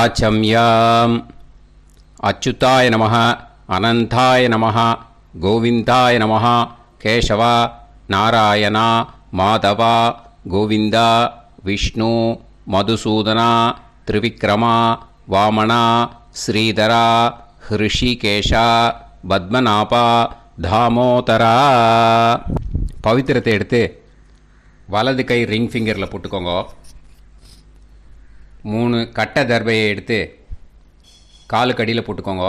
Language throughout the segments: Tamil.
ஆச்சம்யாம். அச்சுதாய நமः, அனந்தாய நமः, கோவிந்தாய நமः, கேசவா, நாராயணா, மாதவா, கோவிந்தா, விஷ்ணு, மதுசூதனா, திரிவிக்ரமா, வாமனா, ஸ்ரீதரா, ஹிருஷிகேஷா, பத்மநாபா, தாமோதரா. பவித்திரத்தை எடுத்து வலது கை ரிங் ஃபிங்கரில் போட்டுக்கோங்க. 3 கட்டை தர்பையை எடுத்து காலுக்கு அடியில் போட்டுக்கோங்க.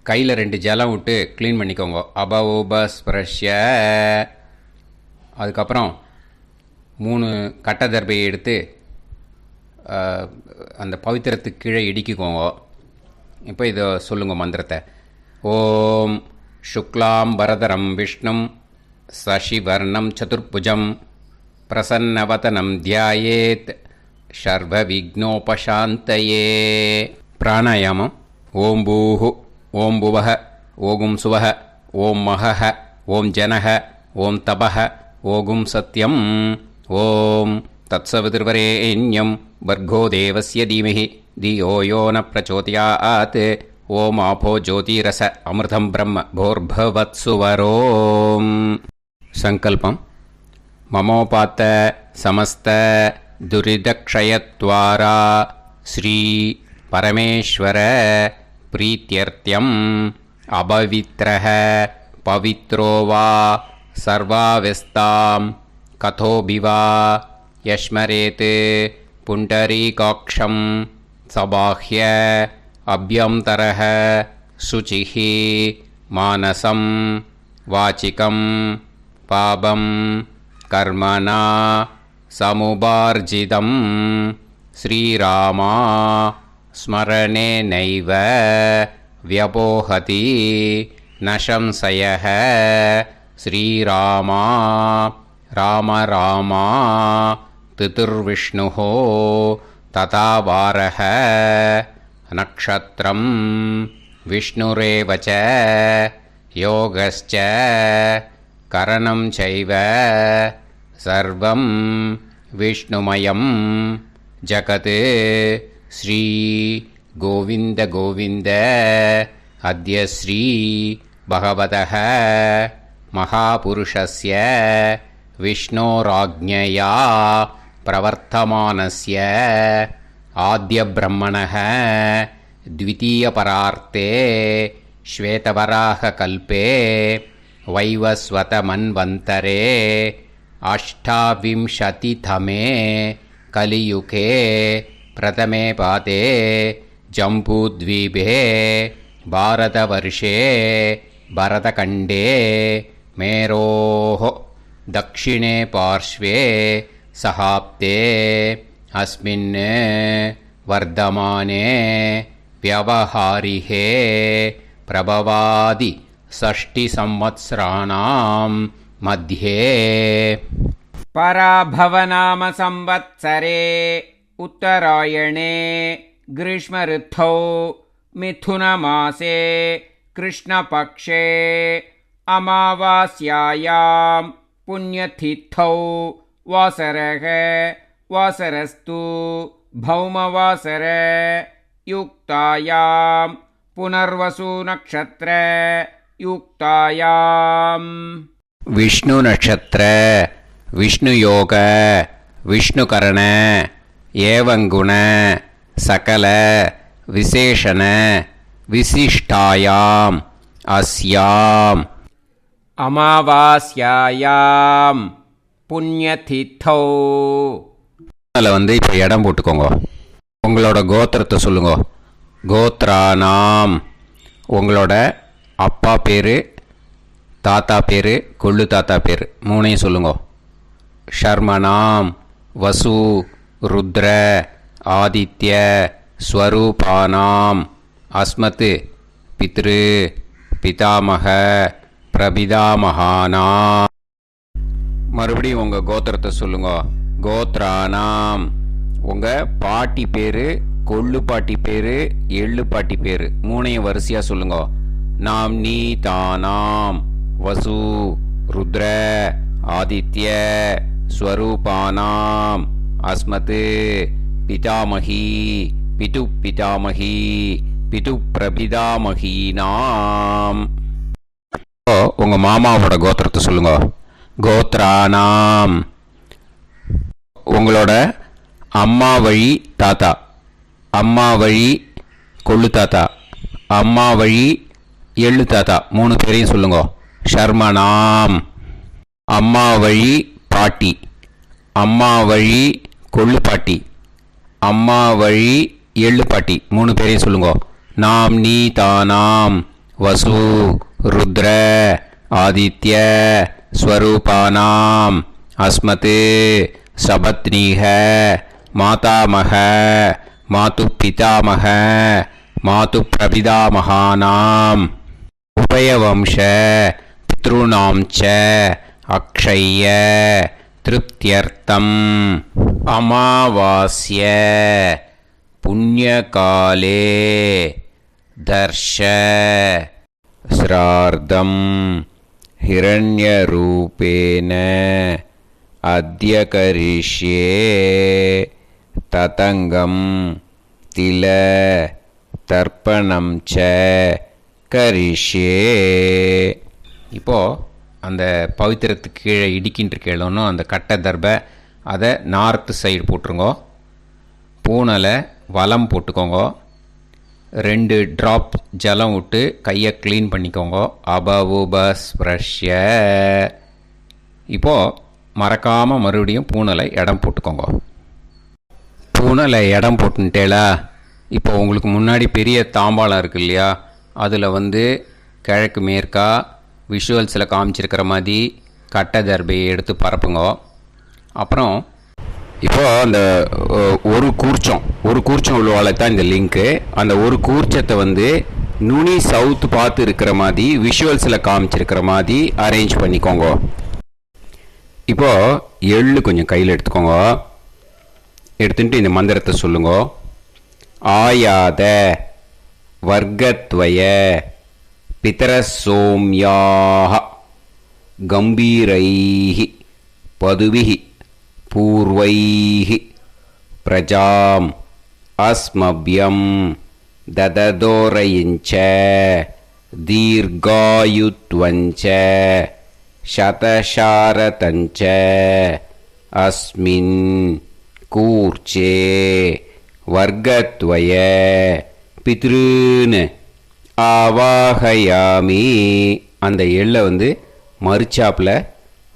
கையில் 2 ஜலம் விட்டு க்ளீன் பண்ணிக்கோங்க. அபவோபஸ்பிரஷ்ய. அதுக்கப்புறம் 3 கட்டை தர்பையை எடுத்து அந்த பவித்திரத்துக்கு கீழே இடிக்கிக்கோங்க. இப்போ இதை சொல்லுங்க மந்திரத்தை. ஓம் சுக்லாம் பரதரம் விஷ்ணும் சசிவர்ணம் சதுர்புஜம் பிரசன்னவதனம் தியாயேத் சர்வ விக்னோபசாந்தயே. பிராணாயாமம். ஓம் பூஹு, ஓம் புவஹ, ஓகும் சுவஹ, ஓம் மஹஹ, ஓம் ஜனஹ, ஓம் தபஹ, ஓகும் சத்யம். ஓம் தத்சவிதுர்வரேண்யம் வர்கோ தேவஸ்ய தீமஹி தியோ யோ ந பிரச்சோதயாத். ஓம் ஆபோ ஜோதிரச அமிர்தம் பிரம்ம போர்பவத்சுவரோம். சங்கல்பம். மமோபாத்த சமஸ்த துரிதக்ஷயத்வாரா ஸ்ரீ பரமேஸ்வர பிரீத்யர்த்தியம் அபவித்ரஹ பவித்ரோ வா சர்வாவஸ்தாம் கதோபிவா யஸ்மரேத் புண்டரீகாக்ஷம் சபாஹ்ய அப்யந்தரஹ சுசிஹ மானசம் வாசிகம் பாபம் கர்மணா சமுபார்ஜிதம் ஸ்ரீராமா ஸ்மரணேனைவ வ்யபோஹதி நசம்சயः. ஸ்ரீராமா ராம ராமா திதிர்விஷ்ணுः ததா வாரः நக்ஷத்ரம் விஷ்ணுரேவ ச யோகஸ்ச கரணம் சைவ சர்வம் விஷ்ணுமயம் ஜகத். ஸ்ரீ கோவிந்த கோவிந்த அத்ய ஸ்ரீ பகவதः மகாபுருஷஸ்ய விஷ்ணோராஜ்ஞயா பிரவர்த்தமானஸ்ய ஆத்ய பிரம்மணः த்விதீயபரார்த்தே ஸ்வேதவராக கல்பே வைவஸ்வத மன்வந்தரே அஷ்டாவிம்சதிதமே கலியுகே பிரதமே பாதே ஜம்பூத்வீபே பாரதவர்ஷே பரதகண்டே மேரோः தக்ஷிணே பார்ஷ்வே சஹாப்தே அஸ்மின் வர்தமானே व्यवहारिहे प्रभवादि षष्टि संवत्सराणां मध्ये. पराभवनाम संवत्सरे उत्तरायणे ग्रीष्मऋतौ मिथुनमासे कृष्णपक्षे अमावास्यायां पुण्यतिथौ वासरः वासरस्तु भौमवासर युक्तायां पुनर्वसु नक्षत्र युक्तायां विष्णु नक्षत्र विष्णु योग विष्णु करण एवं गुण सकल विशेषण विशिष्टायां अस्याम् अमावास्यायां पुण्यतिथौ. அதில் வந்து இப்போ இடம் போட்டுக்கோங்க. உங்களோட கோத்திரத்தை சொல்லுங்க. கோத்ரானாம். உங்களோட அப்பா பேர், தாத்தா பேர், கொள்ளு தாத்தா பேர் 3ஐயும் சொல்லுங்க. ஷர்மனாம் வசு ருத்ர ஆதித்ய ஸ்வரூபானாம் அஸ்மத் பித்ரு பிதாமக பிரபிதாமகானாம். மறுபடியும் உங்கள் கோத்திரத்தை சொல்லுங்க. கோத்ரானாம். உங்கள் பாட்டி பேர், கொள்ளு பாட்டி பேர், எள்ளு பாட்டி பேர் 3ஐயும் வரிசையாக சொல்லுங்க. நாம் நீ தானாம் வசு ருத்ர ஆதித்ய ஸ்வரூபானாம் அஸ்மத் பிதாமகி பிது பிதாமகி பிது பிரபிதாமகீனாம். உங்கள் மாமாவோட கோத்திரத்தை சொல்லுங்க. கோத்ரானாம். உங்களோட அம்மா வழி தாத்தா, அம்மா வழி கொள்ளு தாத்தா, அம்மா வழி எள்ளு தாத்தா 3 பேரையும் சொல்லுங்க. ஷர்மனாம். அம்மா வழி பாட்டி, அம்மா வழி கொள்ளு பாட்டி, அம்மா வழி எள்ளு பாட்டி 3 பேரையும் சொல்லுங்க. நாம் நீ தானாம் வசு ருத்ர ஆதித்ய ஸ்வரூபானாம் அஸ்மத் சபத்னீஹ மாதாமக மாது பிதாமக மாது பிரபிதாமகானாம் உபயவம்ச பித்ருணாம் ச அக்ஷய திருப்தியர்த்தம் அமாவாஸ்ய புண்ணியகாலே தர்ஷ ஸ்ரார்த்தம் ஹிரண்யரூபேன அத்ய கரிஷ்யே ததங்கம் தில தர்ப்பணம் ச கரிஷ்யே. இப்போது அந்த பவித்திரத்துக்கு கீழே இடிக்கின்ற கீழனும் அந்த கட்டை தர்பை அதை நார்த்து சைடு போட்டுருங்கோ. பூனலை வலம் போட்டுக்கோங்க. 2 ட்ராப் ஜலம் விட்டு கையை க்ளீன் பண்ணிக்கோங்க. அபவுபஸ்ப்ரஷ்ய. இப்போது மறக்காமல் மறுபடியும் பூனலை இடம் போட்டுக்கோங்க. பூனலை இடம் போட்டுட்டேலா. இப்போ உங்களுக்கு முன்னாடி பெரிய தாம்பாளம் இருக்கு இல்லையா, அதில் கிழக்கு மேற்கா விஷுவல்ஸில் காமிச்சிருக்கிற மாதிரி கட்டை தர்பையை எடுத்து பரப்புங்க. அப்புறம் இப்போது அந்த ஒரு கூர்ச்சம் உள்ளவால தான் இந்த லிங்க்கு. அந்த ஒரு கூர்ச்சத்தை நுனி சவுத்து பார்த்து இருக்கிற மாதிரி விஷுவல்ஸில் காமிச்சிருக்கிற மாதிரி அரேஞ்ச் பண்ணிக்கோங்க. இப்போது எள்ளு கொஞ்சம் கையில் எடுத்துக்கோங்க. எடுத்துட்டு இந்த மந்திரத்தை சொல்லுங்க. ஆயாத வர்க்கத்வய பிதரசோம்யாக கம்பீரைஹி பதுவிஹி பூர்வைஹி பிரஜாம் அஸ்மப்யம் தததோரயிஞ்ச தீர்காயுத்வஞ்ச சதசாரதஞ்ச அஸ்மின் கூர்ச்சே வர்க்கத்வய பித்ருன்னு ஆவாகயாமி. அந்த எள்ளை மறுச்சாப்பில்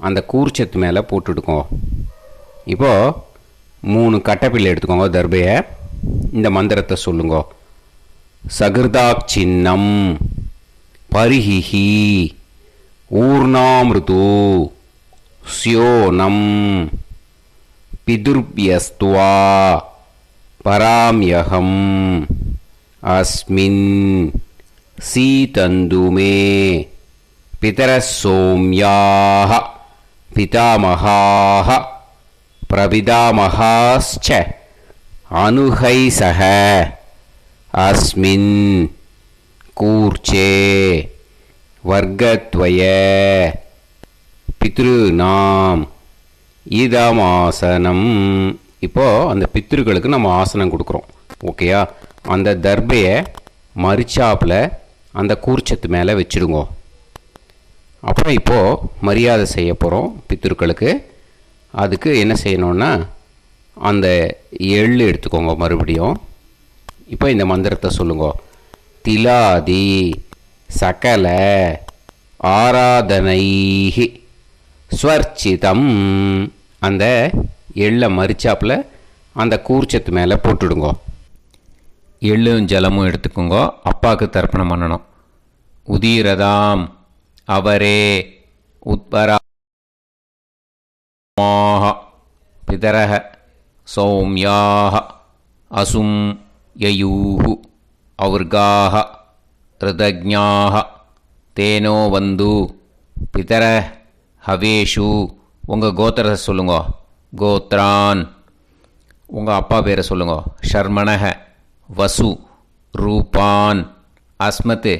அந்த கூர்ச்சத்து மேலே போட்டுடுக்கோங்க. இப்போது 3 கட்டைப்பிள்ளை எடுத்துக்கோங்க. தர்பையை இந்த மந்திரத்தை சொல்லுங்க. சகிருதாக் சின்னம் பரிஹிஹி ஊர்ணாமிருது ஸ்யோனம் பிதுர்பியஸ்துவா பராம்யகம் அஸ்மின் சீதந்துமே பிதரசோம்யாக பிதாமகாः பிரபிதாமகாஸ்ச அனுகைசக அஸ்மின் கூர்ச்சே வர்க்கத்வய பித்ருநாம் இதமாசனம். இப்போது அந்த பித்ருக்களுக்கு நம்ம ஆசனம் கொடுக்குறோம். ஓகேயா? அந்த தர்பையை மறுச்சாப்பில் அந்த கூர்ச்சத்து மேலே வச்சுடுங்க. அப்புறம் இப்போது மரியாதை செய்ய போகிறோம் பித்ருக்களுக்கு. அதுக்கு என்ன செய்யணுன்னா அந்த எள்ளு எடுத்துக்கோங்க. மறுபடியும் இப்போ இந்த மந்திரத்தை சொல்லுங்க. திலாதி சகல ஆராதனைஹி ஸ்வர்ச்சிதம். அந்த எள்ளை மரிச்சாப்பில் அந்த கூர்ச்சத்து மேலே போட்டுடுங்க. எள்ளும் ஜலமும் எடுத்துக்கோங்க. அப்பாவுக்கு தர்ப்பணம் பண்ணணும். உதீரதாம் அவரே உத்பரா பிதரஹ சௌம்யாக அசும் யயூஹு அவர்காக ரிதஜ்ஞாக தேனோ வந்து பிதர ஹவேஷு. உங்கள் கோத்திரத்தை சொல்லுங்க. கோத்ரான். உங்கள் அப்பா பேரை சொல்லுங்க. ஷர்மணஹ வசு ரூபான் அஸ்மத்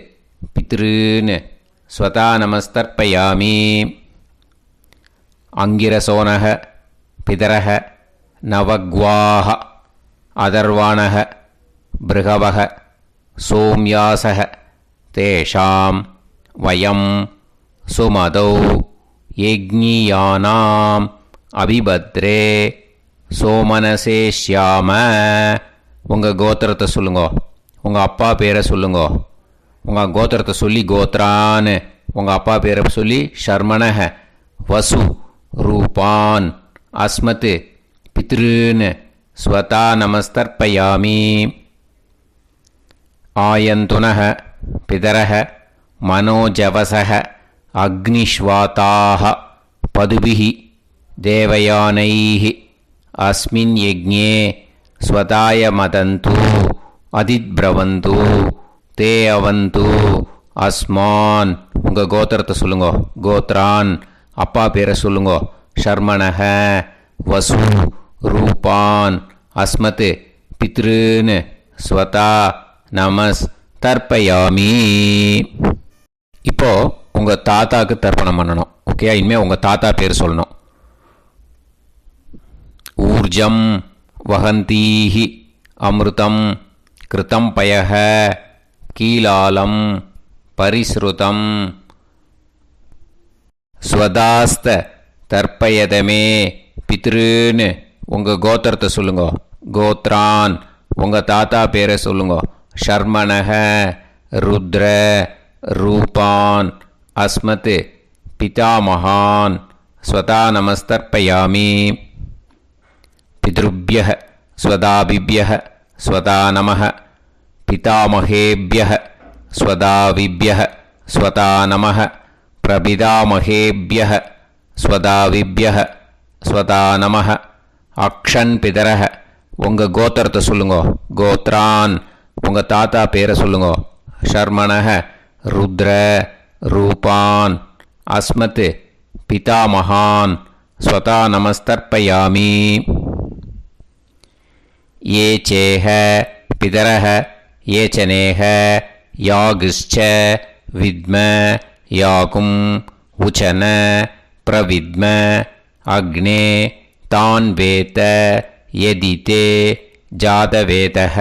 பித்ருன்னு ஸ்வதா நமஸ்தர்ப்பயாமி. அங்கிரசோனக பிதரக நவக்வாஹ அதர்வாணக பிருகவக சோம்யாசக தேஷாம் வயம் சுமதௌ யஜ்ஞியானாம் அபிபத்ரே சோமனசேஷ்யாம. உங்கள் கோத்திரத்தை சொல்லுங்கோ, உங்கள் அப்பா பேரை சொல்லுங்கோ. உங்கள் கோத்திரத்தை சொல்லி கோத்ரான்னு, உங்கள் அப்பா பேரை சொல்லி ஷர்மணக வசு ரூபான் அஸ்மத் பித்ருன்னு ஸ்வதா நமஸ்தர்ப்பயாமி. ஆயந்துனக பிதரக மனோஜவசக அக்னிஷ்வாதாக பதுபிஹி தேவயானைஹி அஸ்மின் யஜ்ஞே ஸ்வதாய மதந்து அதித்பிரவந்து தே அவந்து அஸ்மான். உங்கள் கோத்திரத்தை சொல்லுங்கோ, கோத்ரான் அப்பா பேரை சொல்லுங்கோ. ஷர்மணக வசு ரூபான் அஸ்மத் பித்ருன்னு ஸ்வதா நமஸ் தர்ப்பயாமி. இப்போ உங்கள் தாத்தாக்கு தர்ப்பணம் பண்ணணும். ஓகே, இனிமேல் உங்கள் தாத்தா பேர் சொல்லணும். ஊர்ஜம் வகந்தீஹி அமிர்தம் கிருதம் பயக கீலாலம் பரிஸ்ருதம் ஸ்வதாஸ்த தர்ப்பயதமே பித்ருன்னு உங்கள் கோத்திரத்தை சொல்லுங்கோ. கோத்ரான் உங்கள் தாத்தா பேரை சொல்லுங்கோ. ஷர்மணக ருத்ர ரூபான் அஸ்மத் பிதாமகான் ஸ்வதா நமஸ்தர்ப்பயாமி. பித்ருப்யः ஸ்வதாபிப்யः ஸ்வதா நமः பிதாமகேப்யः ஸ்வதாவிப்யः ஸ்வதா நமः பிரபிதாமகேப்யः ஸ்வதாவிப்யः ஸ்வதா நமः. அக்ஷன் பிதரः உங்கள் கோத்திரத்தை சொல்லுங்கோ. கோத்ரான் உங்கள் தாத்தா பேரை சொல்லுங்கோ. ஷர்மணக ருத்ர ரூபான் அஸ்மத் பிதாமகான் ஸ்வதா நமஸ்தர்ப்பயாமி. ये चेह पितरः ये च नेह यागश्च विद्म याकुं उचन प्रविद्म अग्ने तान् वेत यदिते जातवेतः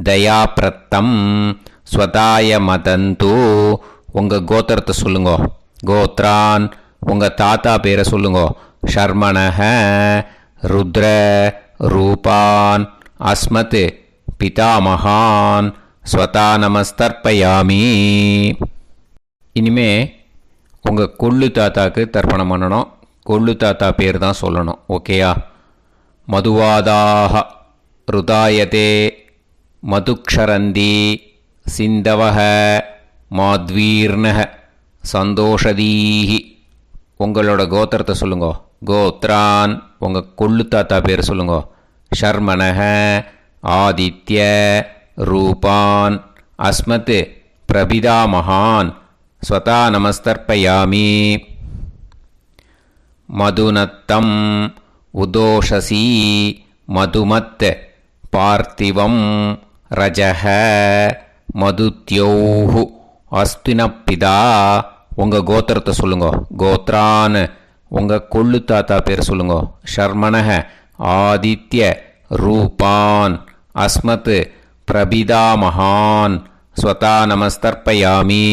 दयाप्रत्तं स्वताय मदन्तु. உங்கள் கோத்திரத்தை சொல்லுங்கோ. கோத்ரான் உங்கள் தாத்தா பேரை சொல்லுங்கோ. ஷர்மணக ருத்ர ரூபான் அஸ்மத் பிதாமகான் ஸ்வதா நமஸ்தர்ப்பயாமி. இனிமே உங்கள் கொள்ளு தாத்தாக்கு தர்ப்பணம் பண்ணணும். கொள்ளு தாத்தா பேர் தான் சொல்லணும். ஓகேயா? மதுவாதாக ருதாயதே மதுக்ஷரந்தி சிந்தவக மாத்வீர்ணக சந்தோஷதீஹி. உங்களோட கோத்திரத்தை சொல்லுங்கோ. கோத்ரான் உங்கள் கொள்ளு தாத்தா பேர் சொல்லுங்கோ. ஷர்மணக ஆதித்ய ரூபான் அஸ்மத் பிரபிதாமகான் ஸ்வதா நமஸ்தர்ப்பயாமி. மதுநத்தம் உதோஷசி மதுமத் பார்த்திவம் ரஜக மதுத்யோஹு அஸ்தினப்பிதா. உங்கள் கோத்திரத்தை சொல்லுங்கோ. கோத்ரான் உங்கள் கொள்ளு தாத்தா பேர் சொல்லுங்கோ. ஷர்மணக ஆதித்ய ரூபான் அஸ்மத் பிரபிதாமகான் ஸ்வதா நமஸ்தர்ப்பயாமி.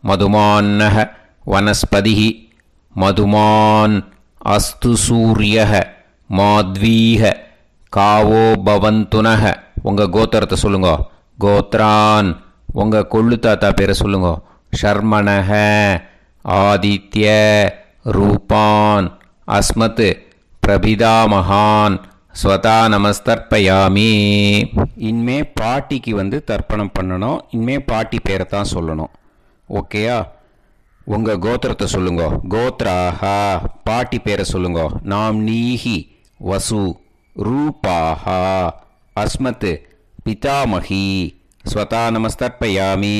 மதுமான்னக வனஸ்பதிஹி மதுமான் அஸ்து சூரியக மாத்வீஹ காவோ பவந்துனக. உங்கள் கோத்திரத்தை சொல்லுங்கோ. கோத்ரான் உங்கள் கொள்ளு தாத்தா பேரை சொல்லுங்கோ. ஷர்மணக ஆதித்ய ரூபான் அஸ்மத் பிரபிதாமகான் ஸ்வதா நமஸ்தர்ப்பயாமி. இனிமே பாட்டிக்கு தர்ப்பணம் பண்ணணும். இனிமே பாட்டி பேரை தான் சொல்லணும். ஓகேயா? உங்கள் கோத்திரத்தை சொல்லுங்கோ. கோத்ராஹா பாட்டி பேரை சொல்லுங்கோ. நாம் நீஹி வசு ரூபாஹா அஸ்மத் பிதாமகி ஸ்வதா நமஸ்தர்ப்பயாமி.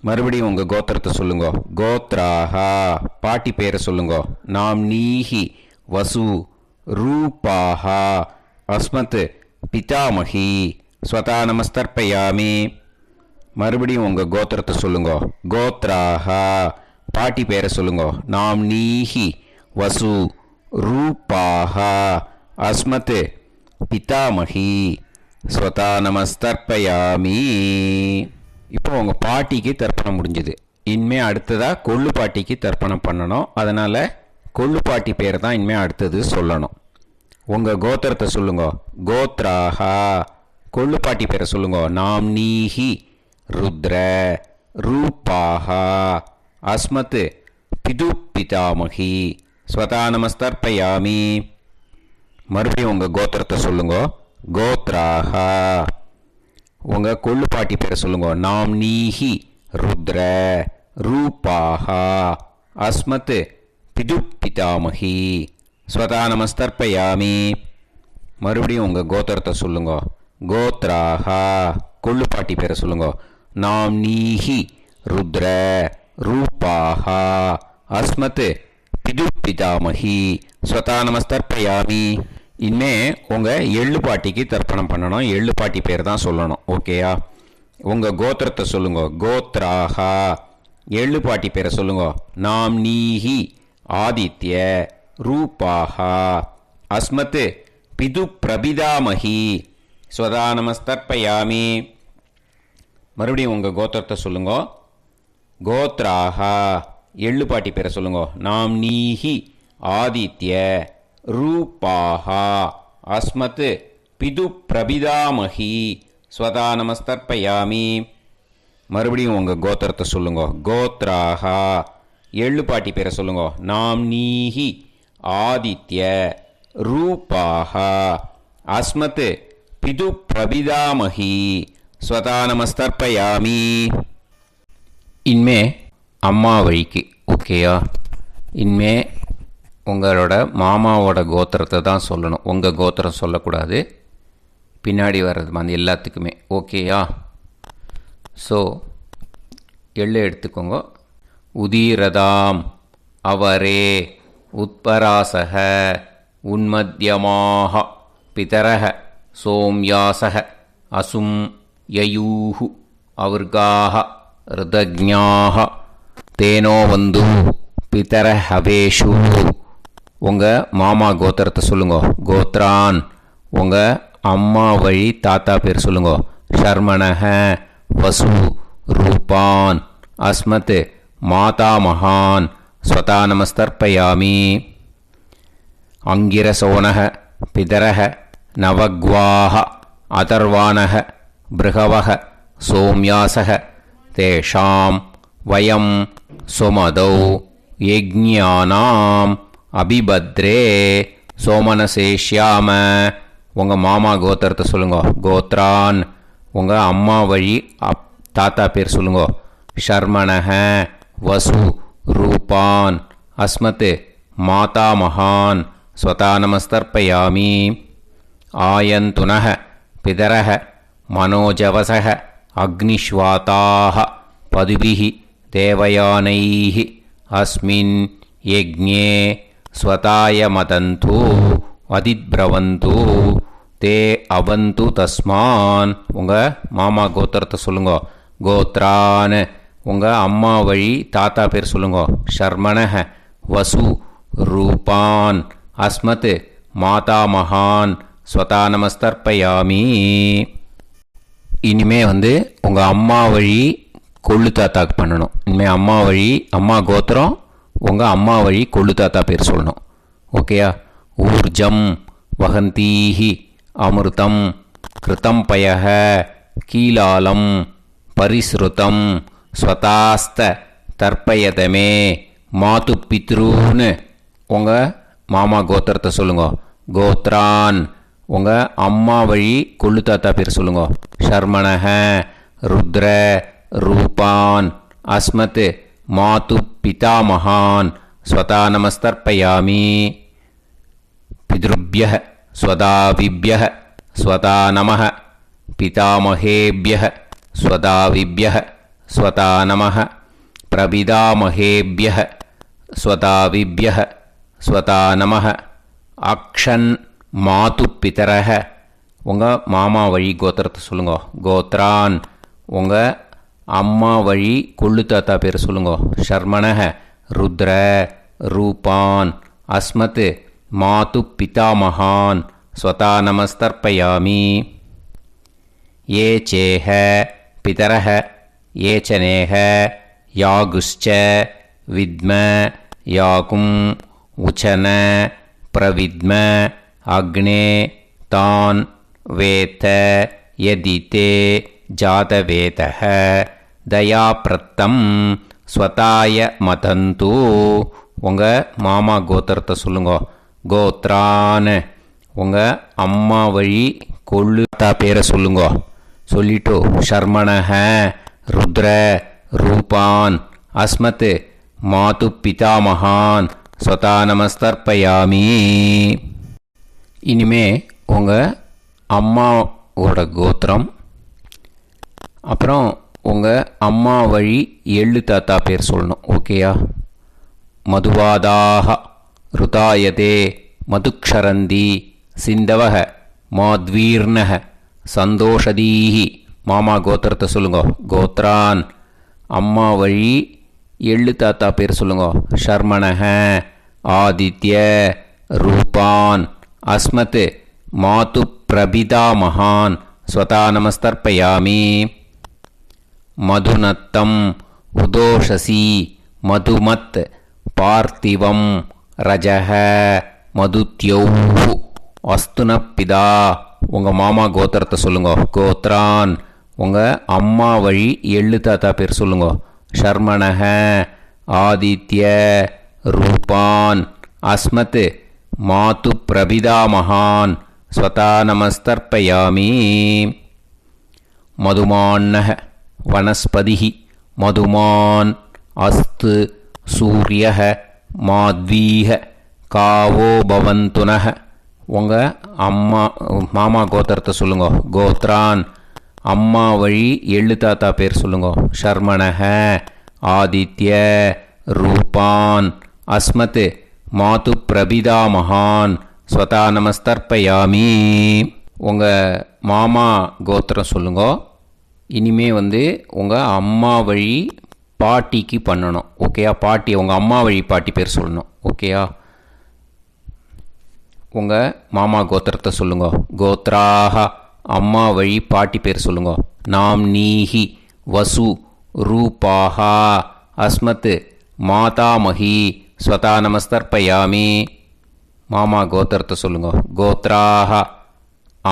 மறுபடியும் உங்கள் கோத்திரத்தை சொல்லுங்கோ. கோத்ராஹா பாட்டி பேரை சொல்லுங்கோ. நாம் நீஹி வசு ரூபாஹா அஸ்மத் பிதாமகி ஸ்வதா நமஸ்தர்ப்பயாமி. மறுபடியும் உங்கள் கோத்திரத்தை சொல்லுங்கோ. கோத்ராஹா பாட்டி பேரை சொல்லுங்கோ. நாம் நீஹி வசு ரூபாஹா அஸ்மத் பிதாமகி ஸ்வதா நமஸ்தர்ப்பயாமி. இப்போ உங்கள் பாட்டிக்கு தர்ப்பணம் முடிஞ்சுது. இனிமே அடுத்ததாக கொள்ளு பாட்டிக்கு தர்ப்பணம் பண்ணணும். அதனால் கொள்ளு பாட்டி பேர் தான் இனிமேல் அடுத்தது சொல்லணும். உங்கள் கோத்திரத்தை சொல்லுங்க. கோத்ராஹா. கொள்ளு பாட்டி பேரை சொல்லுங்க. நாம்னீஹி ருத்ர ரூபாஹா அஸ்மத் பிது பிதாமகி ஸ்வதா நமஸ்தர்ப்பயாமி. மறுபடியும் உங்கள் கோத்திரத்தை சொல்லுங்க. கோத்ராஹா. உங்கள் கொள்ளு பாட்டி பேரை சொல்லுங்க. நாம்னீஹி ருத்ர ரூபாஹா அஸ்மத் பிது பிதாமகி ஸ்வதா நமஸ்தர்ப்பயாமி. மறுபடியும் உங்கள் கோத்திரத்தை சொல்லுங்க. கோத்ராஹா. கொள்ளு பாட்டி பேரை சொல்லுங்க. நாம்னீஹி ருத்ர ரூபாஹா அஸ்மத் பிது பிதாமகி ஸ்வதா நமஸ்தர்ப்பயாமி. இனிமே உங்கள் எள்ளு பாட்டிக்கு தர்ப்பணம் பண்ணணும். எள்ளு பாட்டி பேர் தான் சொல்லணும். ஓகேயா? உங்கள் கோத்திரத்தை சொல்லுங்க. கோத்ராஹா. எள்ளு பாட்டி பேரை சொல்லுங்க. நாம்னீஹி ஆதித்ய ரூபாஹா அஸ்மத் பிது பிரபிதாமகி ஸ்வதா நமஸ்தர்ப்பயாமி. மறுபடியும் உங்கள் கோத்திரத்தை சொல்லுங்க. கோத்ராஹா. எள்ளு பாட்டி பேரை சொல்லுங்க. நாம்னீஹி ஆதித்ய ரூபாஹா அஸ்மத் பிது பிரபிதாமகி ஸ்வதா நமஸ்தர்ப்பயாமி. மறுபடியும் உங்கள் கோத்திரத்தை சொல்லுங்க. கோத்ராஹா. எள்ளு பாட்டி பேரை சொல்லுங்க. நாம்னீஹி ஆதித்ய ரூபாஹா அஸ்மத் பிது பிரபிதாமகி ஸ்வதா நமஸ்தர்ப்பயாமி. இனிமே அம்மா வழிக்கு. ஓகேயா? இனிமே உங்களோட மாமாவோட கோத்திரத்தை தான் சொல்லணும். உங்கள் கோத்திரம் சொல்லக்கூடாது. பின்னாடி வர்றது வந்து எல்லாத்துக்குமே. ஓகேயா? ஸோ எள்ளு எடுத்துக்கோங்க. உதீரதாம் அவரே உத்பராசக உன்மத்யமாக பிதரக சோம்யாசக அசும் யயூஹு அவர்காக ருதஜ்ஞாக தேனோ வந்து பிதர ஹவேஷு. உங்கள் மாமா கோத்திரத்தை சொல்லுங்க. கோத்ரான். உங்கள் அம்மா வழி தாத்தா பேர் சொல்லுங்க. ஷர்மணஹ வசு ரூபான் அஸ்மத் மாதா மகான் ஸ்வதா நமஸ்தர்ப்பயாமி. அங்கிரசோனஹ பிதரஹ நவக்வாஹ அதர்வாணஹ பிருகவஹ சோம்யாசஹ தேஷாம் வயம் சுமதௌ யஜ்ஞானாம் அபிபத்ரே சோமனசேஷ்யாம. உங்கள் மாமா கோத்திரத்தை சொல்லுங்க. கோத்ரான். உங்கள் அம்மா வழி தாத்தா பேர் சொல்லுங்க. ஷர்மணஹ வசு ரூபான் அஸ்மத் மாதா மகான் ஸ்வதா நமஸ்தர்ப்பயாமி. ஆயந்துனஹ பிதரஹ மனோஜவசஹ அக்னிஷ்வாதாக பதுபிஹி தேவயானைஹி அஸ்மின் யஜ்ஞே ஸ்வதாய மதந்து அதிப்ரவந்து தே அவந்து தஸ்மான். உங்கள் மாமா கோத்திரத்தை சொல்லுங்க. கோத்ரான். உங்கள் அம்மா வழி தாத்தா பேர் சொல்லுங்க. ஷர்மணஹ வசு ரூபான் அஸ்மத் மாதா மகான் ஸ்வதா நமஸ்தர்ப்பயாமி. இனிமே வந்து உங்கள் அம்மா வழி கொள்ளு தாத்தாக்கு பண்ணணும். இனிமேல் அம்மா வழி அம்மா கோத்திரம் உங்கள் அம்மா வழி கொள்ளு தாத்தா பேர் சொல்லணும். ஓகேயா? ஊர்ஜம் வகந்தீஹி அமிர்தம் கிருதம் பயஹ கீலாலம் பரிஸ்ருதம் ஸ்வதாஸ்த தர்ப்பயதமே மாது பித்ரூன்னு. உங்கள் மாமா கோத்திரத்தை சொல்லுங்க. கோத்ரான். உங்கள் அம்மா வழி கொள்ளு தாத்தா பேர் சொல்லுங்க. ஷர்மணஹ ருத்ர ரூபான் அஸ்மத் மாது பிதாமகான் ஸ்வதா நமஸ்தர்ப்பயாமி. பித்ருப்யஹ ஸ்வதாவிப்யஹ ஸ்வதா நமஹ பிதாமகேப்யஹ ஸ்வதாவிப்யஹ ஸ்வதா நமஹ பிரபிதாமகேப்யஹ ஸ்வதாவிப்யஹ ஸ்வதா நமஹ. அக்ஷன் மாது பிதரஹ. உங்கள் மாமா வழி கோத்திரத்தை சொல்லுங்க. கோத்ரான். உங்கள் அம்மா வழி கொள்ளு தாத்தா பேர் சொல்லுங்க. ஷர்மணஹ ருத்ர ரூபான் அஸ்மத் மாது பிதாமகான் ஸ்வதா நமஸ்தர்ப்பயாமி. ये चेह पितरः ये च नेह यागुश्च विद्म याकुम् उचन प्रविद्म अग्ने तान् वेत्त यदिते जातवेतः दयाप्रत्तं स्वताय मदन्तु. உங்கள் மாமா கோத்திரத்தை சொல்லுங்க. கோத்ரான் உங்கள் அம்மா வழி கொள்ளுத்தா பேரை சொல்லுங்க. சொல்லிட்டு ஷர்மணஹ ருத்ர ரூபான் அஸ்மத் மாது பிதாமகான் ஸ்வதா நமஸ்தர்ப்பயாமி. இனிமே உங்கள் அம்மாவோட கோத்திரம், அப்புறம் உங்கள் அம்மா வழி எள்ளு தாத்தா பேர் சொல்லணும். ஓகேயா? மதுவாதாக ருதாயதே மதுக்ஷரந்தி சிந்தவக மாத்வீர்ணக சந்தோஷதீஹி. மாமா கோத்திரத்தை சொல்லுங்க. கோத்ரான் அம்மா வழி எள்ளு தாத்தா பேர் சொல்லுங்க. ஷர்மணஹ ஆதித்ய ரூபான் அஸ்மத் மாது பிரபிதா மகான் ஸ்வதா நமஸ்தர்ப்பயாமி. மதுநத்தம் உதோஷசி மதுமத் பார்த்திவம் ரஜஹ மதுத்யௌஹு அஸ்துனப்பிதா. உங்கள் மாமா கோத்திரத்தை சொல்லுங்க. கோத்ரான் உங்கள் அம்மா வழி எள்ளு தாத்தா பேர் சொல்லுங்க. ஷர்மணஹ ஆதித்ய ரூபான் அஸ்மத் மாது பிரபிதா மகான் ஸ்வதா நமஸ்தர்ப்பயாமி. மதுமான்னஹ வனஸ்பதிஹ மதுமான் அஸ்து சூரியஹ மாத்வீஹ காவோ பவந்துனஹ. உங்கள் மாமா கோத்திரத்தை சொல்லுங்க. கோத்ரான் அம்மா வழி எள்ளு தாத்தா பேர் சொல்லுங்க. ஷர்மணஹ ஆதித்ய ரூபான் அஸ்மத் மாது பிரபிதா மகான் ஸ்வதா நமஸ்தர்ப்பயாமி. உங்கள் மாமா கோத்திரம் சொல்லுங்க. இனிமே உங்கள் அம்மா வழி பாட்டிக்கு பண்ணணும். ஓகேயா? பாட்டி உங்கள் அம்மா வழி பாட்டி பேர் சொல்லணும். ஓகேயா? உங்கள் மாமா கோத்திரத்தை சொல்லுங்க. கோத்ராக அம்மா வழி பாட்டி பேர் சொல்லுங்க. நாம் நீஹி வசு ரூபாஹா அஸ்மத் மாதாமஹி ஸ்வதா நமஸ்தர்ப்பயாமி. மாமா கோத்திரத்தை சொல்லுங்க. கோத்ராக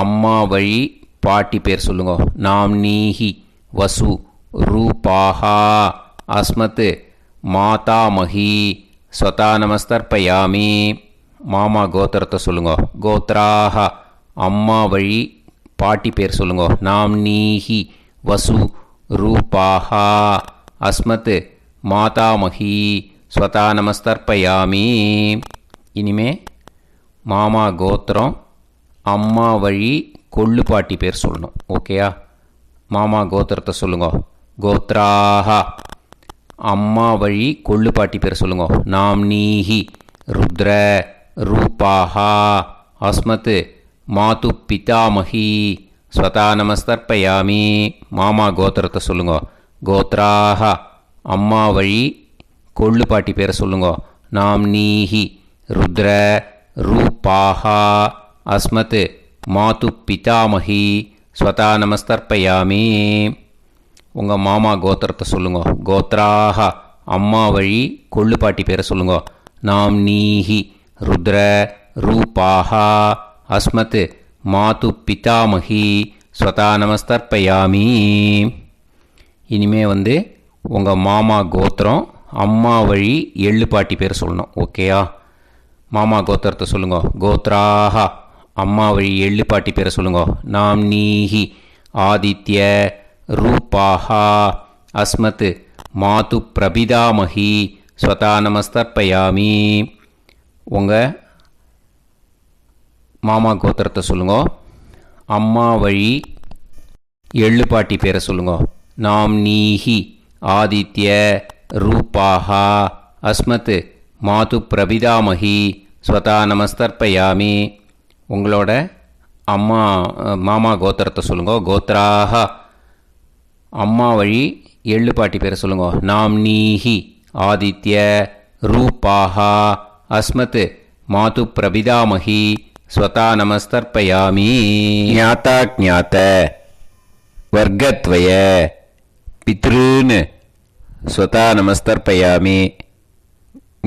அம்மா வழி பாட்டி பேர் சொல்லுங்க. நாம் நீஹி வசு ரூபாஹா அஸ்மத் மாதாமஹி ஸ்வதா நமஸ்தர்ப்பயாமி. மாமா கோத்திரத்தை சொல்லுங்க. கோத்ராக அம்மா வழி பாட்டி பேர் சொல்லுங்க. நாம் நீஹி வசு ரூபாஹா அஸ்மத் மாதாமஹி ஸ்வதா நமஸ்தர்ப்பயாமி. இனிமே மாமா கோத்திரம் அம்மா வழி கொள்ளு பாட்டி பேர் சொல்லணும். ஓகேயா? மாமா கோத்திரத்தை சொல்லுங்க. கோத்ராக அம்மா வழி கொள்ளு பாட்டி பேர் சொல்லுங்க. நாம் நீஹி ருத்ர ரூபாஹா அஸ்மத் மாது பிதாமஹி ஸ்வதா நமஸ்தர்ப்பயாமி. மாமா கோத்திரத்தை சொல்லுங்க. கோத்ராக அம்மா வழி கொள்ளு பாட்டி பேரை சொல்லுங்க. நாம் நீஹி ருத்ர ரூபாஹா அஸ்மத் மாது பிதாமஹி ஸ்வதா நமஸ்தர்ப்பயாமி. உங்கள் மாமா கோத்திரத்தை சொல்லுங்க. கோத்ராக அம்மா வழி கொள்ளு பாட்டி பேரை சொல்லுங்க. நாம் நீஹி ருத்ர ரூபாஹா அஸ்மத் மாது பிதாமஹி ஸ்வதா நமஸ்தர்ப்பயாமி. இனிமே உங்கள் மாமா கோத்திரம் அம்மா வழி எள்ளு பாட்டி பேர் சொல்லணும். ஓகேயா? மாமா கோத்திரத்தை சொல்லுங்க. கோத்ராக அம்மா வழி எள்ளு பாட்டி பேரை சொல்லுங்க. நாம் நீஹி ஆதித்ய ரூபாஹா அஸ்மத் மாது பிரபிதாமஹி ஸ்வதா நமஸ்தர்ப்பயாமி. உங்கள் மாமா கோத்திரத்தை சொல்லுங்க. அம்மா வழி எள்ளு பாட்டி பேரை சொல்லுங்க. நாம் நீஹி ஆதித்ய ரூபாஹா அஸ்மத் மாது பிரபிதாமஹி ஸ்வதா நமஸ்தர்ப்பயாமி. உங்களோட மாமா கோத்திரத்தை சொல்லுங்க. கோத்ராக அம்மா வழி எள்ளு பாட்டி பேரை சொல்லுங்க. நாம் நீஹி ஆதித்ய ரூபாஹா அஸ்மத் மாது பிரபிதாமகி ஸ்வதா நமஸ்தர்ப்பயாமி. ஞாதா ஞாத வர்க்கத்வய பித்ருன் ஸ்வதா நமஸ்தர்ப்பயாமி.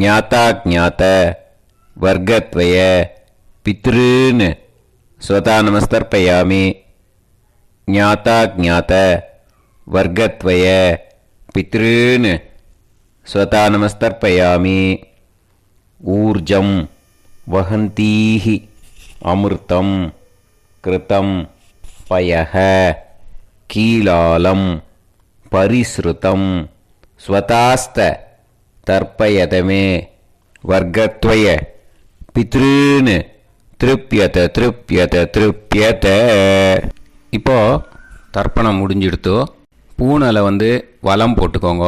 ஞாதா ஞாத வர்க்கத்வய பித்ருன் ஸ்வதா நமஸ்தர்ப்பயாமி. ஞாதா ஞாத வர்க்கத்வய பித்ருன் ஸ்வதா நமஸ்தர்ப்பயாமி. ஊர்ஜம் வஹந்தீஹி அமிர்தம் கிருதம் பயஹ கீலாலம் பரிஸ்ருதம் ஸ்வதாஸ்த தர்ப்பயதமே வர்க்கத்வய பித்ருன் திருப்யத திருப்யத திருப்யத. இப்போ தர்ப்பணம் முடிஞ்சிடுத்தோ. பூனலை வலம் போட்டுக்கோங்க.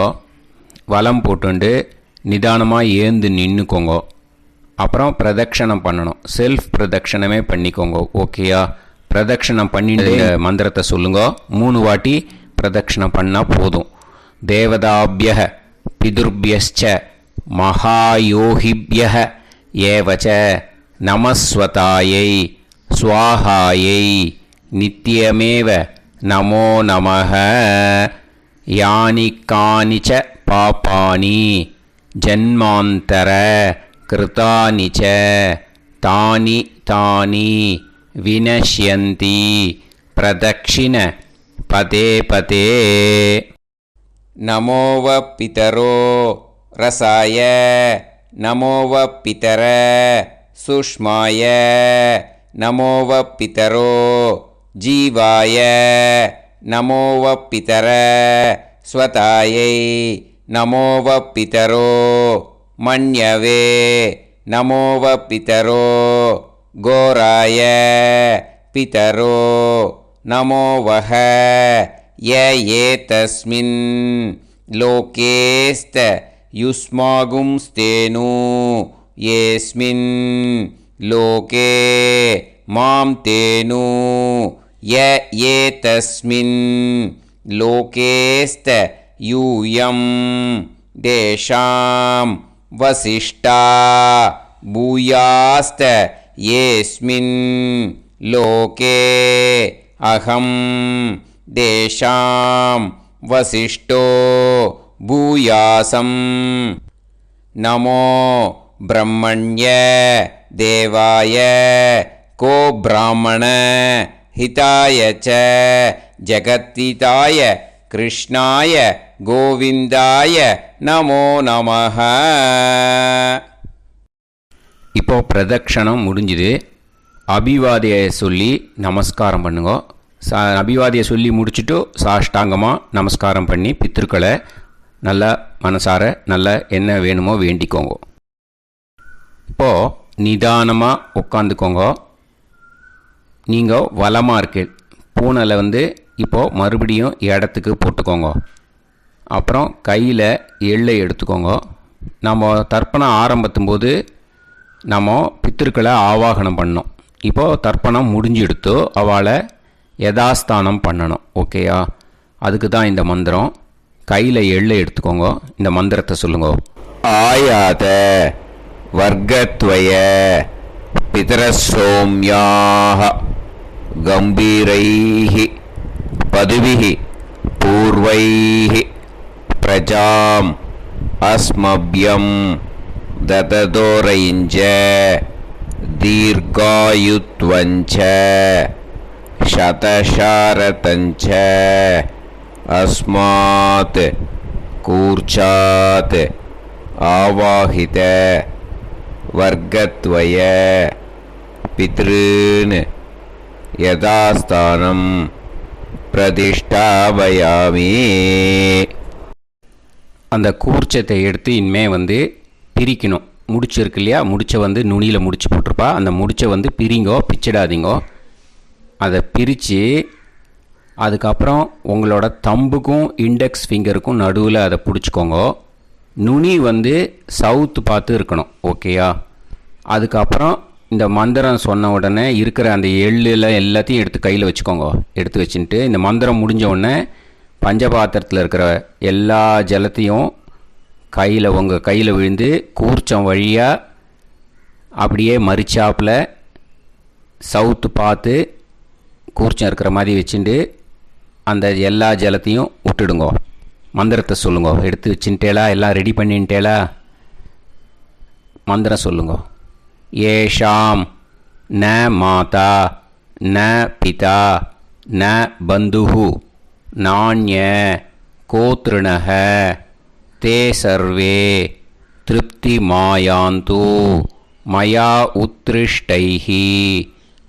வலம் போட்டுண்டு நிதானமாக ஏந்து நின்றுக்கோங்க. அப்புறம் பிரதட்சணம் பண்ணணும். செல்ஃப் பிரதட்சணமே பண்ணிக்கோங்க. ஓகேயா? பிரதட்சணம் பண்ணிட்டு மந்திரத்தை சொல்லுங்க. 3 வாட்டி பிரதட்சணம் பண்ணால் போதும். தேவதாபிய பிதுர்பியச்ச மகாயோகிபிய ஏவச்ச நமஸ்வதாயை ஸ்வாஹாயை நித்யமேவ நமோ நமஹ. யானி கானிச்ச பாபானி ஜன்மாந்தர கிருதானி ச தானி தானி வினஷ்யந்தி பிரதக்ஷிண பதே பதே. நமோவ பிதரோ ரசாய நமோவ பிதர சுஷ்மாய நமோவ பிதரோ ஜீவாய நமோவ பிதர ஸ்வதாயை நமோவ பிதரோ மன்யவே நமோவ பிதரோ கோராய பிதரோ நமோவஹ. ய ஏதஸ்மின் லோகேஸ்த யுஸ்மாகும்ஸ்தேனு ஏஸ்மின் லோகே மாம் தேனு. ய ஏதஸ்மின் லோகேஸ்த யூயம் தேஷாம் வசிஷ்டா பூயாஸ்த ஏஸ்மின் லோகே அகம் தேஷாம் வசிஷ்டோ பூயாசம். நமோ பிரம்மண்ய தேவாய கோ பிராமண ஹிதாய ச ஜகத்திதாய கிருஷ்ணாய கோவிந்தாய நமோ நமஹ. இப்போ பிரதட்சணம் முடிஞ்சுது. அபிவாதியை சொல்லி நமஸ்காரம் பண்ணுங்க. அபிவாதியை சொல்லி முடிச்சுட்டு சாஷ்டாங்கமாக நமஸ்காரம் பண்ணி பித்ருக்களை நல்லா மனசார நல்லா என்ன வேணுமோ வேண்டிக்கோங்க. இப்போது நிதானமாக உட்காந்துக்கோங்க. நீங்கள் வலமாக இருக்கு. பூனலை இப்போது மறுபடியும் இடத்துக்கு போட்டுக்கோங்க. அப்புறம் கையில் எள்ளை எடுத்துக்கோங்க. நம்ம தர்ப்பணம் ஆரம்பித்தும் போது நம்ம பித்திருக்களை ஆவாகனம் பண்ணோம். இப்போது தர்ப்பணம் முடிஞ்செடுத்து அவளை யதாஸ்தானம் பண்ணணும். ஓகேயா? அதுக்கு தான் இந்த மந்திரம். கையில் எள்ளை எடுத்துக்கோங்க. இந்த மந்திரத்தை சொல்லுங்க. ஆயாத வர்க்கத்வய பிதரசோம்யாக கம்பீரைஹி பதுவிஹி பூர்வைஹி பிரஜாம் அஸ்மப்யம் தததோரைஞ்ச தீர்காயுத்வஞ்ச சதசாரதஞ்ச அஸ்மாத் கூர்ச்சாத் ஆவாஹித வர்க்கத்வய பித்ருன் யதாஸ்தானம் பிரதிஷ்டாபயாமி. அந்த கூர்ச்சத்தை எடுத்து இனிமே பிரிக்கணும். முடிச்சு இருக்கு இல்லையா? முடிச்சை நுனியில் முடிச்சு போட்டிருப்பா. அந்த முடிச்சை பிரிங்கோ, பிச்சிடாதீங்கோ. அதை பிரித்து அதுக்கப்புறம் உங்களோட தம்புக்கும் இண்டெக்ஸ் ஃபிங்கருக்கும் நடுவில் அதை பிடிச்சிக்கோங்க. நுனி சவுத்து பார்த்து இருக்கணும். ஓகேயா? அதுக்கப்புறம் இந்த மந்திரம் சொன்ன உடனே இருக்கிற அந்த எள்ளில் எல்லாத்தையும் எடுத்து கையில் வச்சுக்கோங்க. எடுத்து வச்சுட்டு இந்த மந்திரம் முடிஞ்ச உடனே பஞ்சபாத்திரத்தில் இருக்கிற எல்லா ஜலத்தையும் உங்கள் கையில் விழுந்து கூர்ச்சம் வழியாக அப்படியே மறிச்சாப்பில் சவுத்து பார்த்து கூர்ச்சம் இருக்கிற மாதிரி வச்சுட்டு அந்த எல்லா ஜலத்தையும் விட்டுடுங்கோ. மந்திரத்தை சொல்லுங்கோ. எடுத்து வச்சுட்டேளா? எல்லாம் ரெடி பண்ணிட்டேளா? மந்திரம் சொல்லுங்கோ. ஏஷாம் ந மாதா ந பிதா ந பந்துஹு நாண்ய கோத்ருணஹ தே சர்வே திருப்தி மாயாந்து மயா உத்ருஷ்டைஹி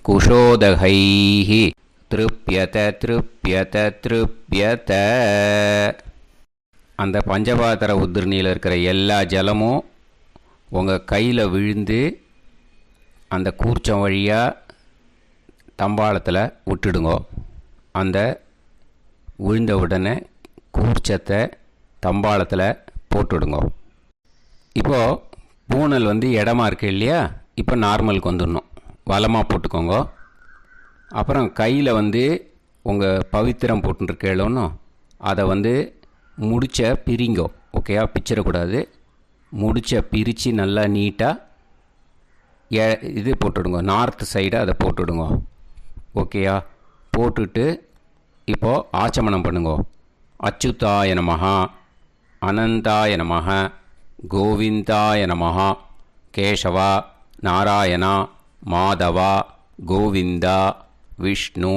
குஷோதகைஹி திருப்யத திருப்யத திருப்யத. அந்த பஞ்சபாத்திர உதிரணியில் இருக்கிற எல்லா ஜலமும் உங்கள் கையில் விழுந்து அந்த கூர்ச்சம் வழியாக தம்பாளத்தில் விட்டுடுங்கோ. அந்த விழுந்த உடனே கூர்ச்சத்தை தம்பாளத்தில் போட்டுவிடுங்கோ. இப்போது பூனல் இடமா இருக்கு இல்லையா? இப்போ நார்மலுக்கு வந்துடணும். வலமாக போட்டுக்கோங்க. அப்புறம் கையில் உங்கள் பவித்திரம் போட்டுருக்கேளோன்னு அதை முடிச்ச பிரிங்கோ. ஓகேயா? பிச்சிடக்கூடாது. முடிச்ச பிரித்து நல்லா நீட்டாக இது போட்டுவிடுங்க. நார்த் சைடு அதை போட்டுவிடுங்க. ஓகேயா? போட்டுட்டு இப்போது ஆச்சமனம் பண்ணுங்கோ. அச்சுதாய நமஹ அனந்தாய நமஹ கோவிந்தாய நமஹ கேசவா நாராயணா மாதவா கோவிந்தா விஷ்ணு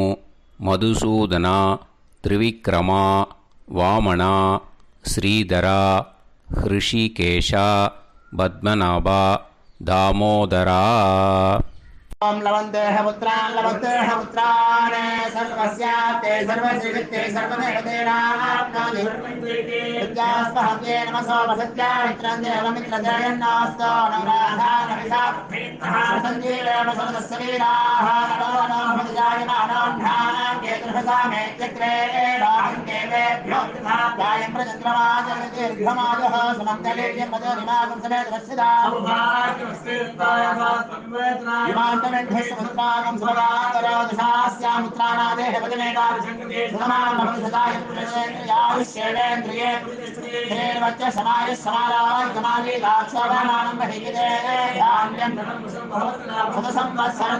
மதுசூதனா திரிவிக்ரமா வாமனா ஸ்ரீதரா ஹிருஷிகேஷா பத்மநாபா தாமோதரா. ओम लवन्तेह पुत्रान् सर्वस्याते सर्वश्रीते सर्वदेवतेनाप्नोति विद्यास्पहव्ये नमसो वसत्या मित्रं देवमित्रजयन्नास्तो नवराधानविषा सञ्जीवेम सर्वस्वीराः नमो नमः जायमानोऽन्धानां केतुर्भसामे चक्रे देवेभ्यो जायं प्रचन्द्रमाजगदीर्घमाजः समन्तलेयं मदोनिमागं समेत वत्सदा विमान्तमेध्यस्समुद्रागं सुभगान्तरादशास्यामुत्राणादेह वदनेताभिषङ्कृते सुधमानमभिषदाय पुरुषेन्द्रियाविश्येवेन्द्रिये धेर्वच्च समायः समाराय कमाली दाक्षाभामानं महिगिते धान्यं सदसंवत्सरं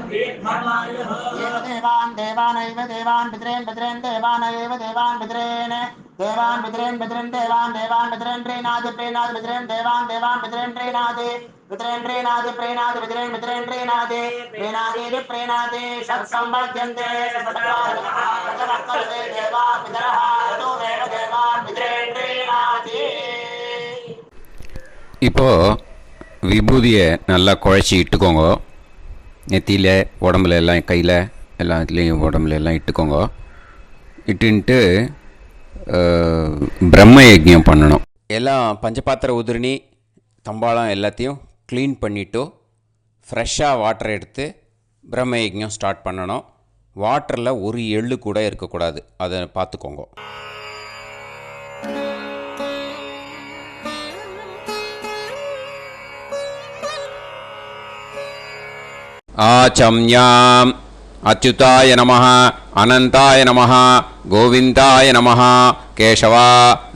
एव देवान् देवान् पितरेन् पितरेन् देवानैव देवान् पितरेन् देवान् पितरेन् पितरेन् देवान् पितरेन् प्रीणाति पितरेन् देवान् पितरेन् प्रीणाति पितरेन् प्रीणाति पितरेन् प्रीणाति प्रीणाति षट्संवर्ध्यन्ते सत्कार्यः देवा पितरः ऋतुमेव देवान् पितरेन् प्रीणाति. இப்போது விபூதியை நல்லா குழச்சி இட்டுக்கோங்க. நெத்தியில் உடம்புல எல்லாம் கையில் எல்லாத்துலேயும் உடம்புல எல்லாம் இட்டுக்கோங்க. இட்டுன்ட்டு பிரம்ம யஜ்ஞம் பண்ணணும். எல்லாம் பஞ்சபாத்திர உதிரணி தம்பாளம் எல்லாத்தையும் க்ளீன் பண்ணிவிட்டு ஃப்ரெஷ்ஷாக வாட்டர் எடுத்து பிரம்ம யஜ்ஞம் ஸ்டார்ட் பண்ணணும். வாட்டரில் ஒரு எள்ளு கூட இருக்கக்கூடாது. அதை பார்த்துக்கோங்க. ஆச்சம்யாம் அச்சுதாய நமஹ அனந்தாய நமஹ கோவிந்தாய நமஹ கேசவா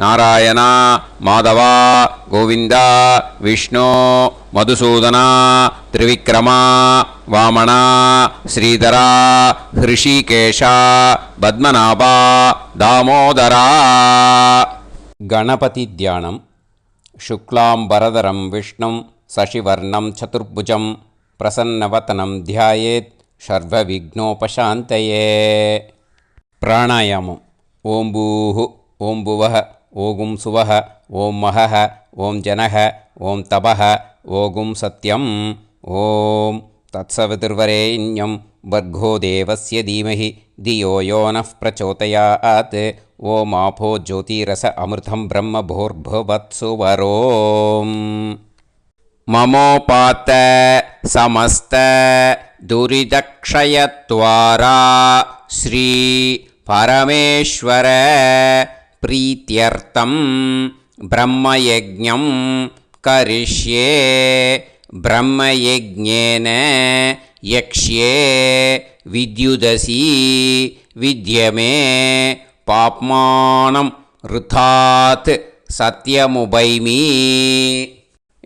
நாராயணா மாதவா கோவிந்தா விஷ்ணு மதுசூதனா திரிவிக்ரமா வாமனா ஸ்ரீதரா ஹிருஷிகேஷா பத்மநாபா தாமோதரா. கணபதி தியானம். சுக்லாம்பரதரம் விஷ்ணும் சசிவர்ணம் சதுர்புஜம் பிரசன்னவதனம் தியாயேத் சர்வவிக்னோபசாந்தயே. பிராணாயாமம். ஓம் பூஹு ஓம் புவஹ ஓகும் சுவஹ ஓம் மஹஹ ஓம் ஜனஹ ஓம் தபஹ ஓகும் சத்யம் ஓம் தத்சவிதுர்வரேண்யம் வர்கோ தேவஸ்ய தீமஹி தியோ யோ நः பிரச்சோதயாத் ஓம் ஆபோ ஜோதிரஸ அமிர்தம் பிரம்ம பூர்புவத்சு வரோம். மமோபாத்த சமஸ்த துரிதக்ஷயத்வாரா ஸ்ரீ பரமேஸ்வர பிரீத்யர்த்தம் பிரம்மயஜ்ஞம் கரிஷ்யே. பிரம்மயஜ்ஞேன யக்ஷ்யே வித்யுதசி வித்யமே பாப்மானம் ருதாத் சத்யமுபைமி.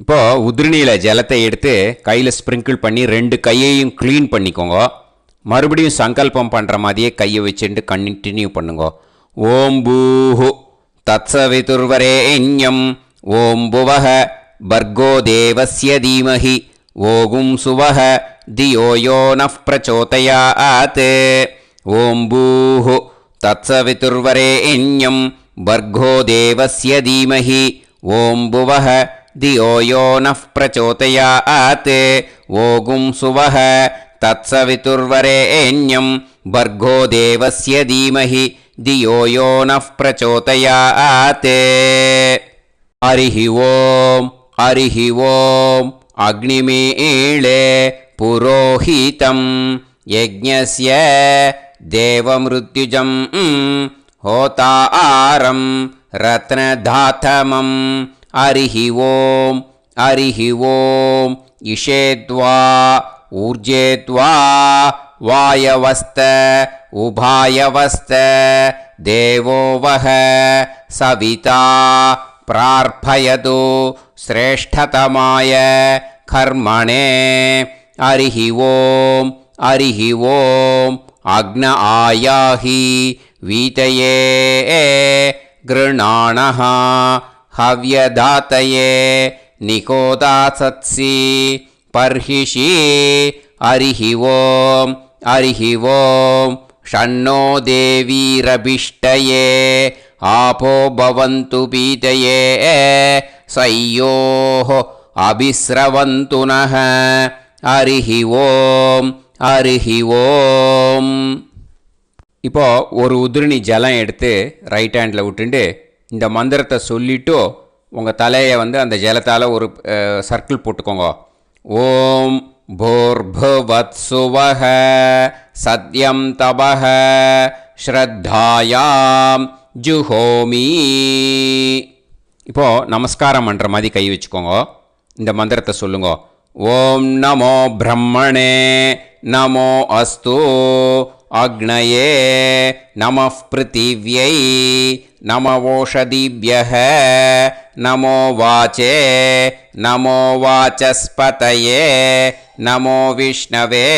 இப்போது உதிரணியில் ஜலத்தை எடுத்து கையில் ஸ்ப்ரிங்கிள் பண்ணி 2 கையையும் க்ளீன் பண்ணிக்கோங்க. மறுபடியும் சங்கல்பம் பண்ணுற மாதிரியே கையை வச்சுட்டு கண்டினியூ பண்ணுங்க. ஓம் பூஹு தத்சவிதுர்வரேண்யம் ஓம் புவஹ பர்கோ தேவஸ்ய தீமஹி ஓகும் சுவஹ தியோ யோ நஃப் பிரச்சோதயாத். ஓம் பூஹு தத்சவிதுர்வரேண்யம் பர்கோ தேவஸ்ய தீமஹி ஓம் புவஹ தியோ யோ நஃப் பிரச்சோதயாத். ஓகும் சுவஹ தத்சவிதுர்வரேண்யம் பர்கோ தேவஸ்ய தீமஹி தியோ யோ நஃப் பிரச்சோதயாத். ஹரிஹி ஓம் ஹரிஹி ஓம் அக்னிமீளே புரோஹிதம் யஜ்ஞஸ்ய தேவமிருத்யுஜம் ஹோதாரம் ரத்னதாத்தமம். ஹரிஹி ஓம் ஹரிஹி ஓம் இஷேத்வா ஊர்ஜேத்வா வாயவஸ்த உபாயவஸ்த தேவோ வஹ சவிதா பிரார்ப்பயது ஸ்ரேஷ்டதமாய கர்மணே. ஹரிஹி ஓம் ஹரிஹி ஓம் அக்ன ஆயாஹி வீதயே கிருணாணஹ ஹவ்யதாத்தயே நிகோதாசத்சி பர்ஹிஷி. ஹரிஹி ஓம் ஹரிஹி ஓம் ஷண்ணோ தேவீரபிஷ்டயே ஆபோ பவந்து பீதயே சய்யோஹ அபிஸ்ரவந்து நஹ. ஹரிஹி ஓம் ஹரிஹி ஓம். இப்போ ஒரு உதிரணி ஜலம் எடுத்து ரைட் ஹேண்டில் விட்டுண்டு இந்த மந்திரத்தை சொல்லிவிட்டு உங்கள் தலையை அந்த ஜலத்தால் ஒரு சர்க்கிள் போட்டுக்கோங்க. ஓம் பூர்புவத்சுவஹ சத்யம் தபஹ ஸ்ரத்தாயாம் ஜுஹோமி. இப்போது நமஸ்காரம் பண்ணுற மாதிரி கை வச்சுக்கோங்க. இந்த மந்திரத்தை சொல்லுங்க. ஓம் நமோ பிரம்மணே நமோ அஸ்து அக்னயே நமः பிருத்திவ்யை நமவோஷதிभ्यः நமோ வாச்சே நமோ வாசஸ்பதயே நமோ விஷ்ணவே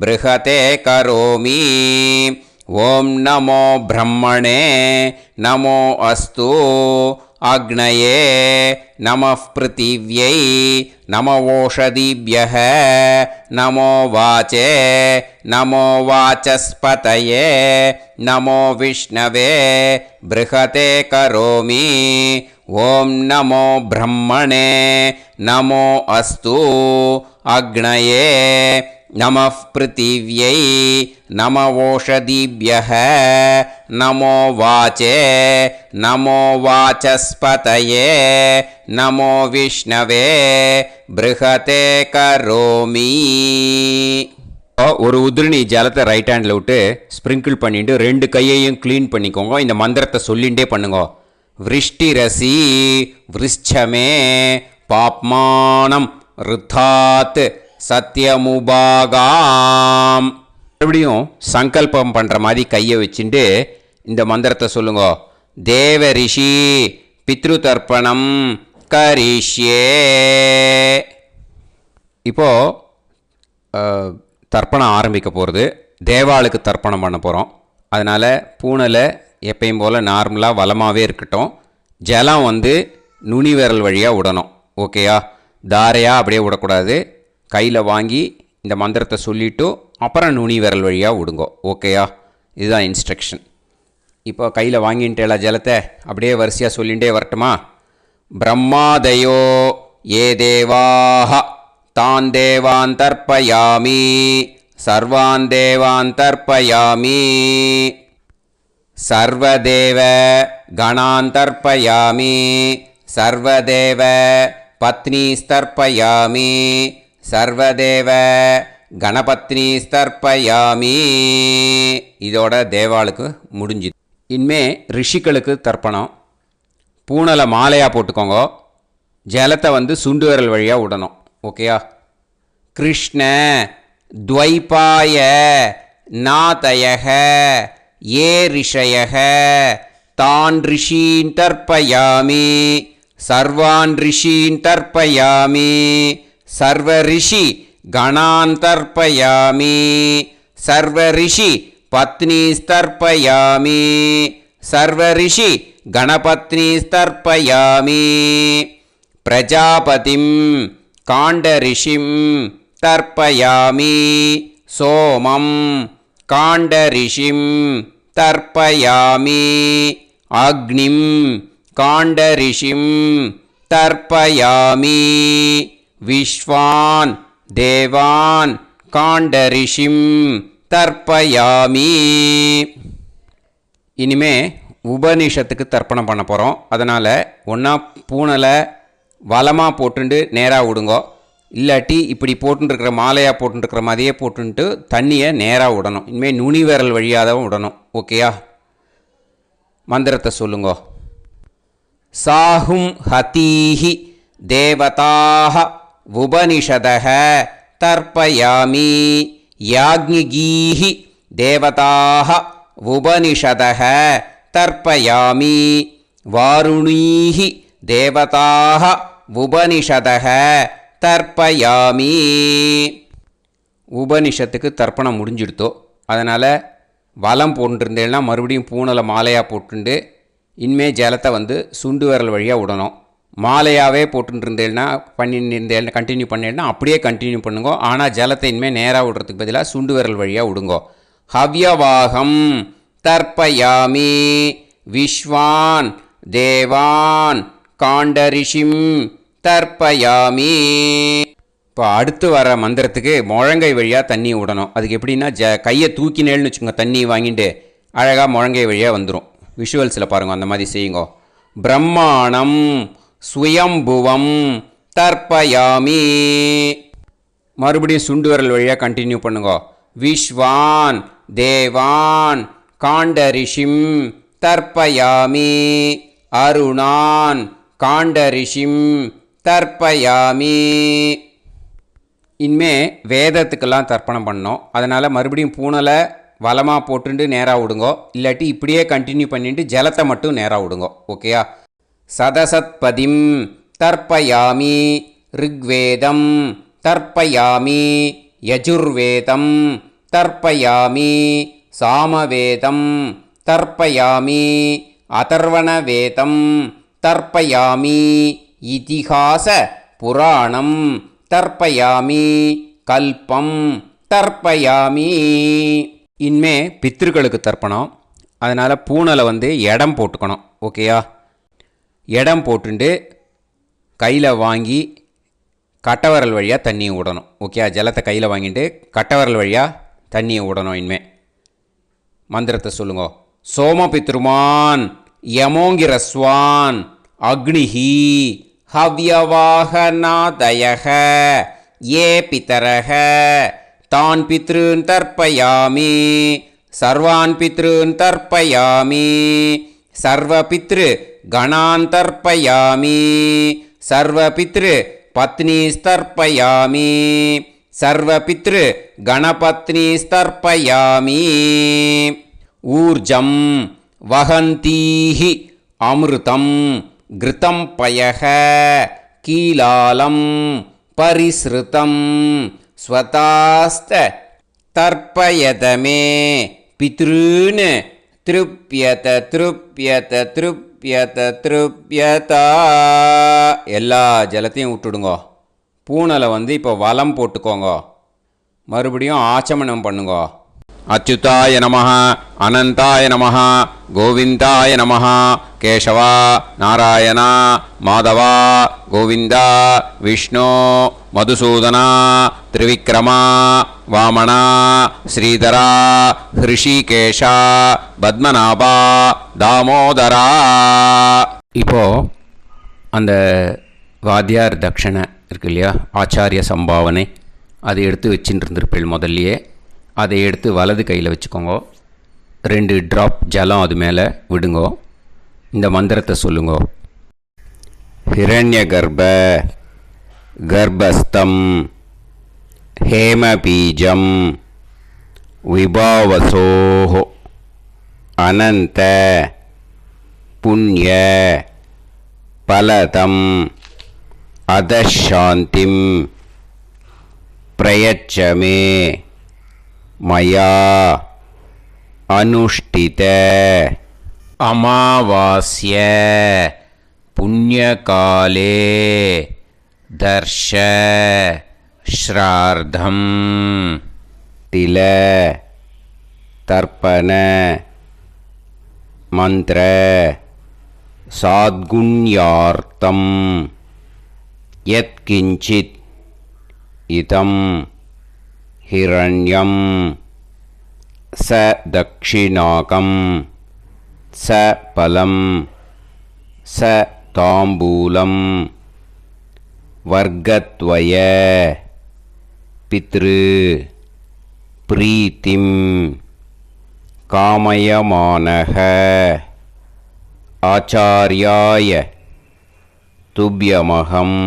ப்ருஹதே கரோமி. ஓம் நமோ பிரம்மணே நமோ அஸ்து அக்னயே நமः பிருத்திவ்யை நமவோஷதிभ्यः நமோ வாச்சே நமோ வாசஸ்பதயே நமோ விஷ்ணவே ப்ருஹதே கரோமி. ஓம் நமோ பிரம்மணே நமோ அஸ்து அக்னயே நமः பிருத்திவ்யை நமவோஷதிभ्यः நமோ வாச்சே நமோ வாசஸ்பதயே நமோ விஷ்ணவே ப்ருஹதே கரோமி. ஒரு உதிரணி ஜலத்தை ரைட் ஹேண்டில் விட்டு ஸ்ப்ரிங்கிள் பண்ணிட்டு 2 கையையும் க்ளீன் பண்ணிக்கோங்க. இந்த மந்திரத்தை சொல்லிகிட்டே பண்ணுங்க. விருஷ்டிரசி விருஷ்சமே பாப்மானம் ருத்தாத் சத்யமுபாகாம். மறுபடியும் சங்கல்பம் பண்ணுற மாதிரி கையை வச்சுட்டு இந்த மந்திரத்தை சொல்லுங்க. தேவ ரிஷி பித்ரு தர்ப்பணம் கரிஷ்யே. இப்போது தர்ப்பணம் ஆரம்பிக்க போகிறது. தேவாளுக்கு தர்ப்பணம் பண்ண போகிறோம். அதனால் பூனலை எப்பயும் போல் நார்மலாக வளமாகவே இருக்கட்டும். ஜலம் நுனி விரல் வழியாக விடணும். ஓகேயா? தாரையாக அப்படியே விடக்கூடாது. கையில் வாங்கி இந்த மந்திரத்தை சொல்லிவிட்டு அப்புறம் நுனி விரல் வழியாக விடுங்க. ஓகேயா? இதுதான் இன்ஸ்ட்ரக்ஷன். இப்போ கையில் வாங்கிட்டேல ஜலத்தை அப்படியே வரிசையாக சொல்லிகிட்டே வரட்டுமா? பிரம்மாதயோ ஏ தேவாஹ தான் தேவான் தர்ப்பயாமி சர்வான் தேவான் தர்ப்பயாமி சர்வதேவ கணான் தர்ப்பயாமி சர்வதேவ பத்னீஸ்தர்ப்பயாமி சர்வதேவ கணபத்னீஸ்தர்ப்பயாமி. இதோட தேவாளுக்கு முடிஞ்சுது. இனிமே ரிஷிகளுக்கு தர்ப்பணம். பூனலை மாலையாக போட்டுக்கோங்க. ஜலத்தை சுண்டு விரல் வழியாக விடணும். ஓகேயா? கிருஷ்ண துவைபாய நாதயக ஏ ரிஷயக தான் ரிஷீன் தர்ப்பயாமி सर्वान् ऋषीन् तर्पयामि सर्वऋषि गणान् तर्पयामि सर्वऋषि पत्नीस्तर्पयामि सर्वऋषि गणपत्नीस्तर्पयामि प्रजापतिं काण्डऋषिं तर्पयामि सोमं काण्डऋषिं तर्पयामि अग्निं काण्डऋषिं तर्पयामि विश्वान् देवान् काण्डऋषिं तर्पयामि இனிமே உபனிஷத்துக்கு தர்ப்பணம் பண்ண போகிறோம். அதனால் ஒன்றா பூனலை வலமாக போட்டுண்டு நேராக விடுங்கோ, இல்லாட்டி இப்படி போட்டுருக்கிற மாலையாக போட்டுருக்கிற மாதிரியே போட்டுன்ட்டு தண்ணியை நேராக விடணும். இனிமேல் நுனி விரல் வழியாக தான் விடணும். ஓகேயா? மந்திரத்தை சொல்லுங்கோ. சாஹும் ஹதீஹி தேவதாக உபனிஷதக தர்ப்பயாமி யாக்ஞிகீஹி தேவதாக உபனிஷதக தர்ப்பயாமி வாருணீஹி தேவதாக உபனிஷதக தர்ப்பயாமி. உபனிஷத்துக்கு தர்ப்பணம் முடிஞ்சிடுத்தோ, அதனால் வலம் போட்டுருந்தேன்னா மறுபடியும் பூனலை மாலையாக போட்டுண்டு இனிமே ஜலத்தை சுண்டு விரல் வழியாக விடணும். மாலையாகவே போட்டுருந்தேன்னா பண்ணியிருந்தேன்னா கண்டினியூ பண்ணேன்னா அப்படியே கண்டினியூ பண்ணுங்கோ. ஆனால் ஜலத்தை இனிமேல் நேராக விடுறதுக்கு பதிலாக சுண்டு விரல் வழியாக விடுங்கோ. ஹவ்யவாகம் தர்ப்பயாமி விஸ்வான் தேவான் காண்டரிஷிம் தர்ப்பயாமி. இப்போ அடுத்து வர மந்திரத்துக்கு முழங்கை வழியாக தண்ணி விடணும். அதுக்கு எப்படின்னா கையை தூக்கினேன்னு வச்சுக்கோங்க, தண்ணி வாங்கிட்டு அழகாக முழங்கை வழியாக வந்துடும். விஷுவல்ஸில் பாருங்கள், அந்த மாதிரி செய்யுங்கோ. பிரம்மாணம் சுயம்புவம் தர்ப்பயாமி. மறுபடியும் சுண்டு விரல் வழியாக கண்டினியூ பண்ணுங்கோ. விஸ்வான் தேவான் காண்டரிஷிம் தர்ப்பயாமி அருணான் காண்டரிஷிம் தர்ப்பயாமி. இனிமே வேதத்துக்கெல்லாம் தர்ப்பணம் பண்ணோம். அதனால் மறுபடியும் பூனலை வலமாக போட்டுட்டு நேராக விடுங்கோ, இல்லாட்டி இப்படியே கண்டினியூ பண்ணிட்டு ஜலத்தை மட்டும் நேராக விடுங்கோ. ஓகேயா? சதசத்பதிம் தர்ப்பயாமி ரிக்வேதம் தர்ப்பயாமி யஜுர்வேதம் தர்ப்பயாமி சாமவேதம் தர்ப்பயாமி அதர்வணவேதம் தர்ப்பயாமி இதிஹாச புராணம் தர்ப்பயாமி கல்பம் தர்ப்பயாமி. இனிமே பித்ருக்களுக்கு தர்ப்பணம். அதனால் பூனலை இடம் போட்டுக்கணும். ஓகேயா? இடம் போட்டுண்டு கையில் வாங்கி கட்டவரல் வழியாக தண்ணியை விடணும். ஓகேயா? ஜலத்தை கையில் வாங்கிட்டு கட்டவரல் வழியாக தண்ணியை விடணும். இனிமே மந்திரத்தை சொல்லுங்க. சோமபித்ருமான் யமோங்கிரஸ்வான் அக்னிஹி ஹவ்யவாகநாதயக ஏ பிதரக தான் பித்ருன் தர்ப்பயாமி சர்வான் பித்ருன் தர்ப்பயாமி சர்வபித்ரு கணான் தர்ப்பயாமி சர்வபித்ரு பத்னிஸ்தர்ப்பயாமி சர்வபித்ரு கணபத்னிஸ்தர்ப்பயாமி. ஊர்ஜம் வஹந்தீஹி அமிர்தம் கிருதம் பயக கீலாலம் பரிஸ்ருதம் ஸ்வதாஸ்த தர்ப்பயதமே பித்ருன் திருப்யத திருப்யத திருப்யத திருப்யதா. எல்லா ஜலத்தையும் விட்டுடுங்கோ. பூனலை இப்போ வலம் போட்டுக்கோங்க. மறுபடியும் ஆச்சமனம் பண்ணுங்கோ. அச்சுதாய நமஹ அனந்தாய நமஹ கோவிந்தாய நமஹ கேசவா நாராயணா மாதவா கோவிந்தா விஷ்ணு மதுசூதனா திரிவிக்ரமா வாமனா ஸ்ரீதரா ஹிருஷிகேஷா பத்மநாபா தாமோதரா. இப்போது அந்த வாத்தியார் தட்சணை இருக்கு இல்லையா, ஆச்சாரிய சம்பாவனை, அதை எடுத்து வச்சுட்டு இருந்திருப்பேள். முதல்லையே அதை எடுத்து வலது கையில் வச்சுக்கோங்க. 2 ட்ராப் ஜலம் அது மேலே விடுங்கோ. இந்த மந்திரத்தை சொல்லுங்கோ. ஹிரண்ய கர்ப்ப கர்ப்பஸ்தம் ஹேமபீஜம் விபாவசோஹோ அனந்த புண்ணிய பலதம் அதசாந்திம் பிரயச்சமே மயா அனுஷ்டித அமாவாஸ்ய புண்ணியகாலே தர்ஷ ஸ்ரார்த்தம் தில தர்ப்பண மந்திர சாத்குண்யார்த்தம் யத்கிஞ்சித் இதம் ஹிரண்யம் ச தக்ஷிணாகம் ச பலம் ச தாம்பூலம் வர்க்கத்வய பித்ரு பிரீத்திம் காமயமானக ஆச்சார்யாய துப்யமகம்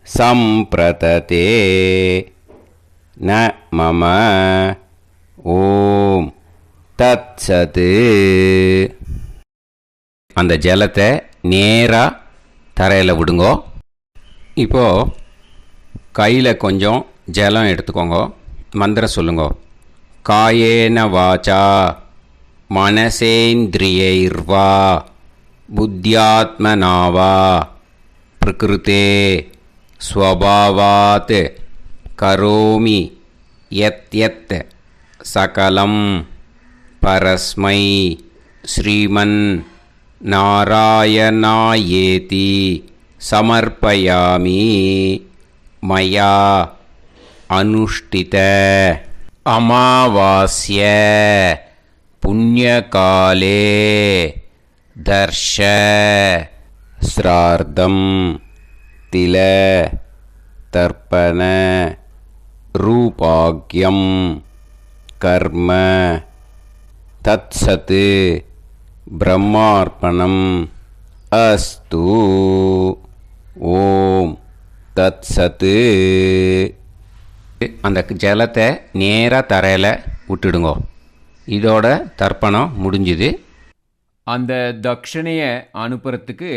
சம்பிரததே ந மம ஓம் தத்சது. அந்த ஜலத்தை நேராக தரையில் விடுங்கோ. இப்போது கையில் கொஞ்சம் ஜலம் எடுத்துக்கோங்க. மந்திரம் சொல்லுங்க. காயேன வாச்சா மனசேந்திரியைர்வா புத்தியாத்மனாவா பிரகிருதே ஸ்வபாவாத் கரோமி யத் யத் சகலம் பரஸ்மை ஸ்ரீமன் நாராயணாயேதி சமர்ப்பயாமி மயா அனுஷ்டித அமாவாஸ்ய புண்ணியகாலே தர்ஷ ஸ்ரார்த்தம் தில தர்ப்பண ரூபாக்யம் கர்ம தத்சத் பிரம்மார்ப்பணம் அஸ்து. ஓம் தத்சத். அந்த ஜலத்தை நேராக தரையில் விட்டுடுங்க. இதோட தர்ப்பணம் முடிஞ்சுது. அந்த தட்சணையை அனுப்புறதுக்கு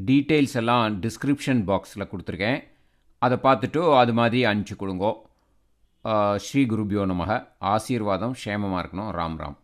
டீட்டெயில்ஸ் எல்லாம் டிஸ்கிரிப்ஷன் பாக்ஸில் கொடுத்துருக்கேன். அதை பார்த்துட்டு அது மாதிரி அனுப்பிச்சி கொடுங்கோ. ஸ்ரீ குருபியோ நமக. ஆசீர்வாதம் க்ஷேமமாக இருக்கணும். ராம் ராம்.